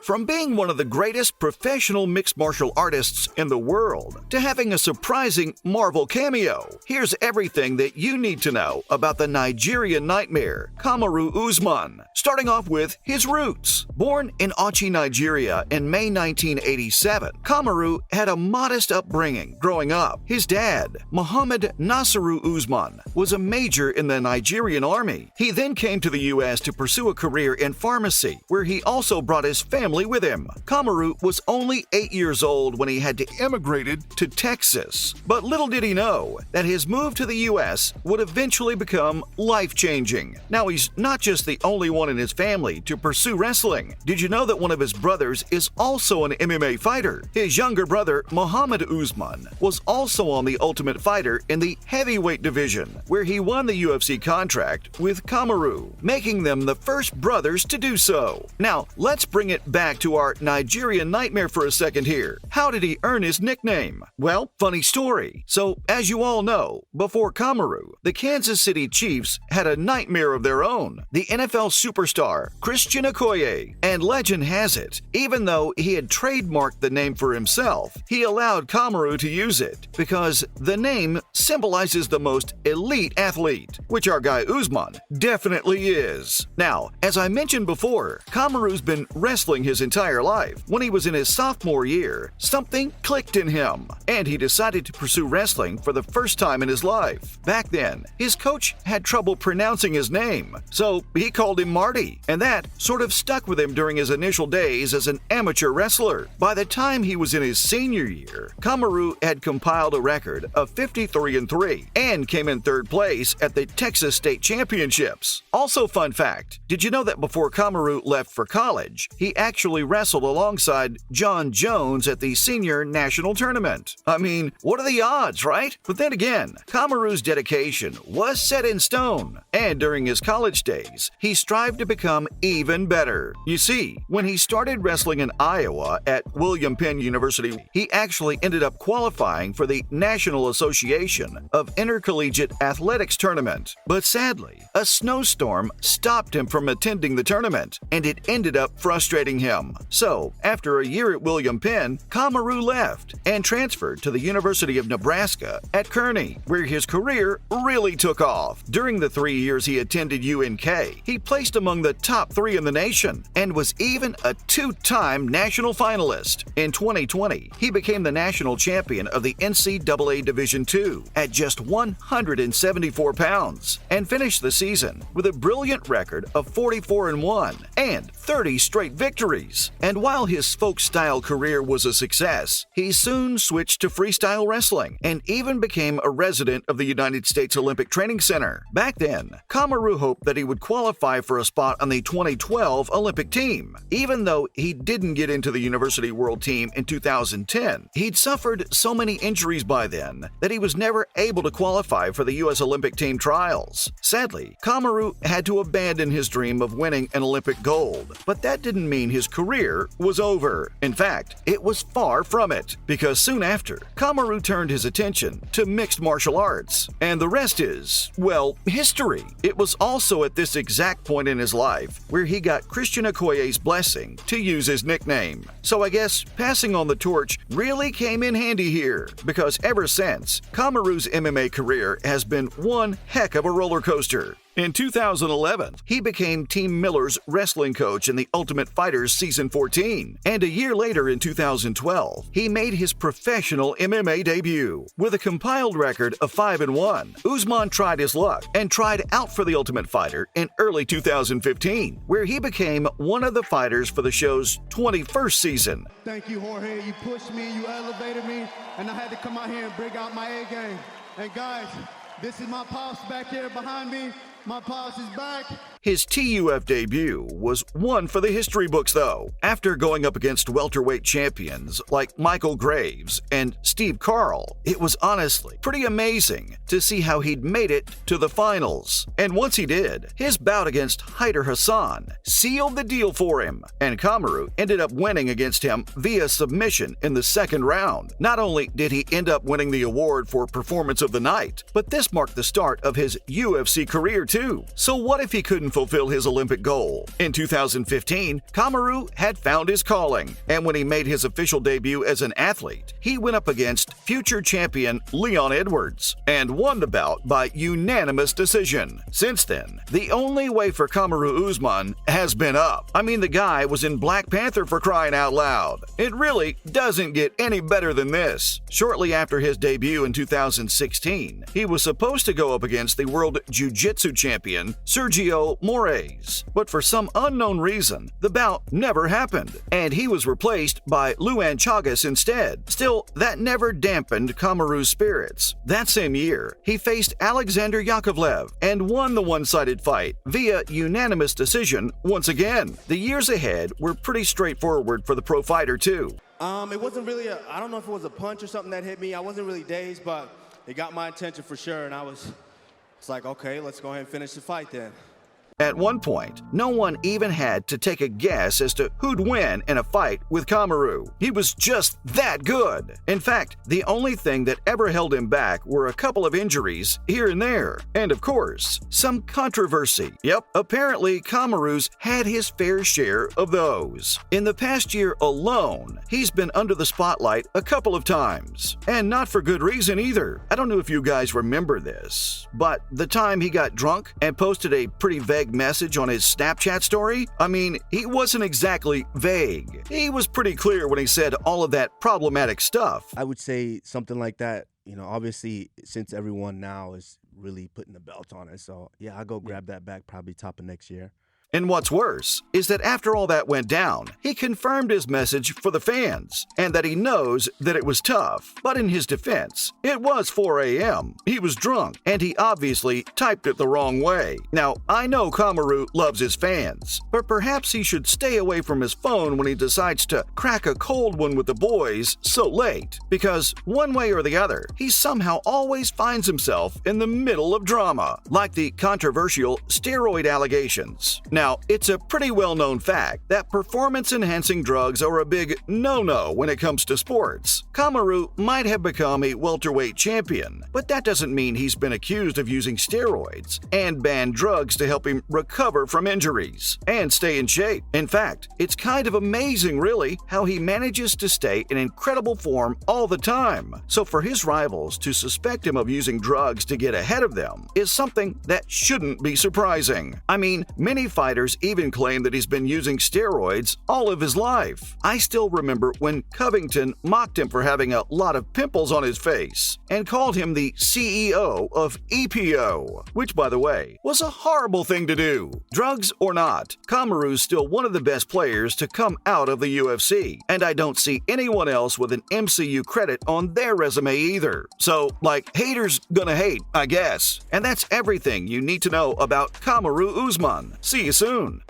From being one of the greatest professional mixed martial artists in the world to having a surprising Marvel cameo, here's everything that you need to know about the Nigerian nightmare, Kamaru Usman. Starting off with his roots. Born in Auchi, Nigeria in May 1987, Kamaru had a modest upbringing growing up. His dad, Muhammad Nasiru Usman, was a major in the Nigerian army. He then came to the U.S. to pursue a career in pharmacy, where he also brought his family with him. Kamaru was only 8 years old when he had to immigrated to Texas. But little did he know that his move to the U.S. would eventually become life-changing. Now, he's not just the only one in his family to pursue wrestling. Did you know that one of his brothers is also an MMA fighter? His younger brother, Muhammad Usman, was also on the Ultimate Fighter in the heavyweight division, where he won the UFC contract with Kamaru, making them the first brothers to do so. Now, let's bring it back to our Nigerian nightmare for a second here. How did he earn his nickname? Well, funny story. So, as you all know, before Kamaru, the Kansas City Chiefs had a nightmare of their own, the NFL superstar Christian Okoye. And legend has it, even though he had trademarked the name for himself, he allowed Kamaru to use it because the name symbolizes the most elite athlete, which our guy Usman definitely is. Now, as I mentioned before, Kamaru's been wrestling his entire life. When he was in his sophomore year, something clicked in him, and he decided to pursue wrestling for the first time in his life. Back then, his coach had trouble pronouncing his name, so he called him Marty, and that sort of stuck with him during his initial days as an amateur wrestler. By the time he was in his senior year, Kamaru had compiled a record of 53-3 and came in third place at the Texas State Championships. Also, fun fact, did you know that before Kamaru left for college, he actually wrestled alongside John Jones at the senior national tournament? I mean, what are the odds, right? But then again, Kamaru's dedication was set in stone, and during his college days, he strived to become even better. You see, when he started wrestling in Iowa at William Penn University, he actually ended up qualifying for the National Association of Intercollegiate Athletics tournament. But sadly, a snowstorm stopped him from attending the tournament, and it ended up frustrating him. So, after a year at William Penn, Kamaru left and transferred to the University of Nebraska at Kearney, where his career really took off. During the 3 years he attended UNK, he placed among the top 3 in the nation and was even a 2-time national finalist. In 2020, he became the national champion of the NCAA Division II at just 174 pounds and finished the season with a brilliant record of 44-1 and 30 straight victories. And while his folk-style career was a success, he soon switched to freestyle wrestling and even became a resident of the United States Olympic Training Center. Back then, Kamaru hoped that he would qualify for a spot on the 2012 Olympic team. Even though he didn't get into the University World Team in 2010, he'd suffered so many injuries by then that he was never able to qualify for the U.S. Olympic team trials. Sadly, Kamaru had to abandon his dream of winning an Olympic gold, but that didn't mean his career was over. In fact, it was far from it, because soon after, Kamaru turned his attention to mixed martial arts, and the rest is, well, history. It was also at this exact point in his life where he got Christian Okoye's blessing to use his nickname. So I guess passing on the torch really came in handy here, because ever since, Kamaru's MMA career has been one heck of a roller coaster. In 2011, he became Team Miller's wrestling coach in the Ultimate Fighter Season 14, and a year later in 2012, he made his professional MMA debut. With a compiled record of 5-1, Usman tried his luck and tried out for the Ultimate Fighter in early 2015, where he became one of the fighters for the show's 21st season. Thank you, Jorge. You pushed me, you elevated me, and I had to come out here and bring out my A game. And guys, this is my pops back here behind me. My pops is back. His TUF debut was one for the history books, though. After going up against welterweight champions like Michael Graves and Steve Carl, it was honestly pretty amazing to see how he'd made it to the finals. And once he did, his bout against Haider Hassan sealed the deal for him, and Kamaru ended up winning against him via submission in the second round. Not only did he end up winning the award for Performance of the Night, but this marked the start of his UFC career too. So what if he couldn't fulfill his Olympic goal. In 2015, Kamaru had found his calling, and when he made his official debut as an athlete, he went up against future champion Leon Edwards and won the bout by unanimous decision. Since then, the only way for Kamaru Usman has been up. I mean, the guy was in Black Panther, for crying out loud. It really doesn't get any better than this. Shortly after his debut in 2016, he was supposed to go up against the world jiu-jitsu champion Sergio Moraes, but for some unknown reason, the bout never happened, and he was replaced by Luan Chagas instead. Still, that never dampened Kamaru's spirits. That same year, he faced Alexander Yakovlev and won the one-sided fight via unanimous decision once again. The years ahead were pretty straightforward for the pro fighter too. It wasn't really I don't know if it was a punch or something that hit me. I wasn't really dazed, but it got my attention for sure, and it's like, okay, let's go ahead and finish the fight then. At one point, no one even had to take a guess as to who'd win in a fight with Kamaru. He was just that good. In fact, the only thing that ever held him back were a couple of injuries here and there. And of course, some controversy. Yep, apparently Kamaru's had his fair share of those. In the past year alone, he's been under the spotlight a couple of times. And not for good reason either. I don't know if you guys remember this, but the time he got drunk and posted a pretty vague message on his Snapchat story? I mean, he wasn't exactly vague. He was pretty clear when he said all of that problematic stuff. I would say something like that, obviously, since everyone now is really putting the belt on it. So, yeah, I'll go grab that back probably top of next year. And what's worse is that after all that went down, he confirmed his message for the fans and that he knows that it was tough. But in his defense, it was 4 a.m. He was drunk and he obviously typed it the wrong way. Now, I know Kamaru loves his fans, but perhaps he should stay away from his phone when he decides to crack a cold one with the boys so late, because one way or the other, he somehow always finds himself in the middle of drama, like the controversial steroid allegations. Now, it's a pretty well-known fact that performance-enhancing drugs are a big no-no when it comes to sports. Kamaru might have become a welterweight champion, but that doesn't mean he's been accused of using steroids and banned drugs to help him recover from injuries and stay in shape. In fact, it's kind of amazing, really, how he manages to stay in incredible form all the time. So for his rivals to suspect him of using drugs to get ahead of them is something that shouldn't be surprising. I mean, many fighters even claim that he's been using steroids all of his life. I still remember when Covington mocked him for having a lot of pimples on his face and called him the CEO of EPO, which, by the way, was a horrible thing to do. Drugs or not, Kamaru's still one of the best players to come out of the UFC, and I don't see anyone else with an MCU credit on their resume either. So, haters gonna hate, I guess. And that's everything you need to know about Kamaru Usman. See you soon.